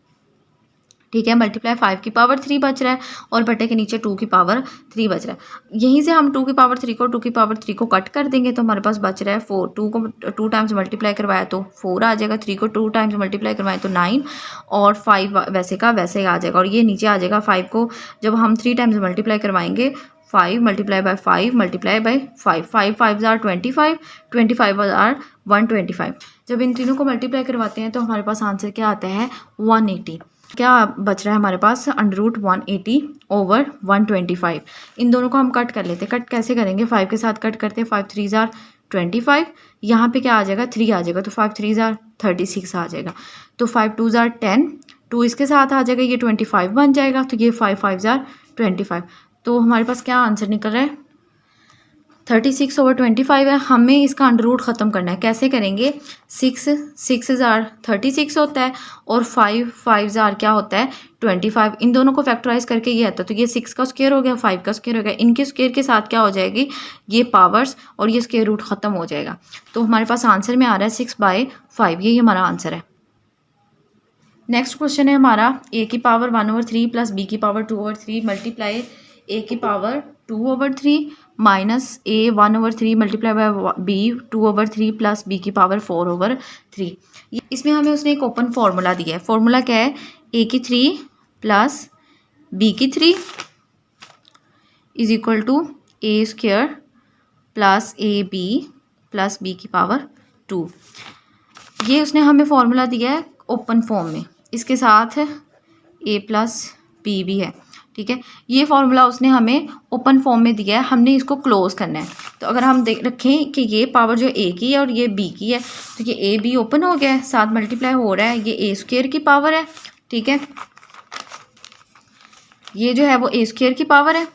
ठीक है, मल्टीप्लाई 5 की पावर 3 बच रहा है और बटे के नीचे 2 की पावर 3 बच रहा है। यहीं से हम 2 की पावर 3 को 2 की पावर 3 को कट कर देंगे तो हमारे पास बच रहा है 4। 2 को 2 टाइम्स मल्टीप्लाई करवाया तो 4 आ जाएगा, 3 को 2 टाइम्स मल्टीप्लाई करवाएं तो 9 और 5 वैसे का वैसे आ जाएगा और ये नीचे आ जाएगा। 5 को जब हम 3 टाइम्स मल्टीप्लाई करवाएंगे 5 multiply by 5 multiply by 5, 5 5 jar 25, 25 jar 125। जब इन तीनों को मल्टीप्लाई करवाते हैं तो हमारे पास आंसर क्या आता है 180। क्या बच रहा है हमारे पास √180 ओवर 125। इन दोनों को हम कट कर लेते हैं। कट कैसे करेंगे 5 के साथ कट करते हैं, 5 3 जार 25, यहाँ पे क्या आ जाएगा 3 आ जाएगा तो 5 3 जार 36 आ जाएगा। तो 5 2 जार 10, 2 इसके साथ आ जाएगा, ये 25 बन जाएगा, तो ये 5 5 जार 25। तो हमारे पास क्या आंसर निकल रहा है 36/25 है। हमें इसका अंडर रूट ख़त्म करना है। कैसे करेंगे 6 6 जार 36 होता है और 5 5 जार क्या होता है 25। इन दोनों को फैक्टराइज करके ये आता है तो ये 6 का स्क्वायर हो गया, 5 का स्क्वायर हो गया, इनके स्क्वायर के साथ क्या हो जाएगी ये पावर्स और ये स्क्वायर रूट ख़त्म हो जाएगा। तो हमारे पास आंसर में आ रहा है 6/5, यही हमारा आंसर है। नेक्स्ट क्वेश्चन है हमारा a की पावर 1/3 प्लस b की पावर 2/3 मल्टीप्लाई a की power 2/3 minus a 1/3 multiply by b 2/3 plus b की पावर 4/3। इसमें हमें उसने एक ओपन फार्मूला दिया है। फार्मूला क्या है? a की 3 प्लस b की 3 is equal to a square plus ab plus b की पावर 2। ये उसने हमें फार्मूला दिया है ओपन फॉर्म में, इसके साथ a प्लस b भी है, ठीक है। ये फार्मूला उसने हमें ओपन फॉर्म में दिया है, हमने इसको क्लोज करना है। तो अगर हम देख रखें कि ये पावर जो a की है और ये b की है, तो ये a b ओपन हो गया है, साथ मल्टीप्लाई हो रहा है, ये a स्क्वायर की पावर है, ठीक है। ये जो है वो a स्क्वायर की पावर है।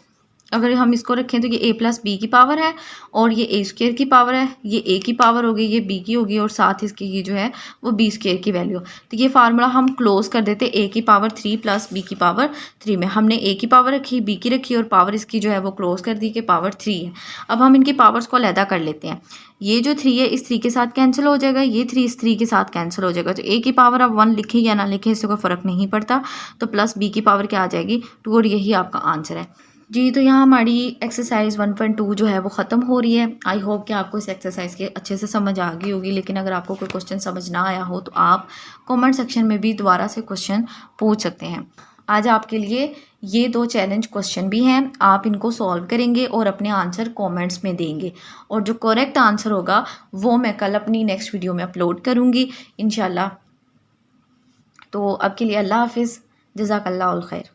अगर हम इसको रखें तो ये a प्लस बी की पावर है और ये a स्क्वायर की पावर है, ये a की पावर होगी, ये b की होगी और साथ इसकी ये जो है वो b स्क्वायर की वैल्यू। तो ये फार्मूला हम क्लोज कर देते a की पावर 3 प्लस b की पावर 3 में। हमने a की पावर रखी, b की रखी और पावर इसकी जो है वो क्लोज कर दी कि पावर 3 है। अब हम इनकी पावर्स को अलहदा कर लेते हैं। ये जो 3 है इस 3 के साथ कैंसिल हो जाएगा, ये 3 इस 3 के साथ कैंसिल हो जाएगा। तो a की पावर अब 1 लिखें या ना लिखें इससे कोई फ़र्क नहीं पड़ता। तो प्लस b की पावर क्या आ जाएगी? 2 और यही आपका आंसर है जी। तो यहाँ हमारी एक्सरसाइज 1.2 जो है वो ख़त्म हो रही है। आई होप कि आपको इस एक्सरसाइज के अच्छे से समझ आ गई होगी। लेकिन अगर आपको कोई क्वेश्चन समझ ना आया हो तो आप कमेंट सेक्शन में भी दोबारा से क्वेश्चन पूछ सकते हैं। आज आपके लिए ये 2 चैलेंज क्वेश्चन भी हैं, आप इनको सॉल्व करेंगे और अपने आंसर कमेंट्स में देंगे और जो करेक्ट आंसर होगा वो मैं कल अपनी नेक्स्ट वीडियो में अपलोड करूँगी इंशाल्लाह। तो अब के लिए अल्लाह हाफिज़, जज़ाकल्लाहुल खैर।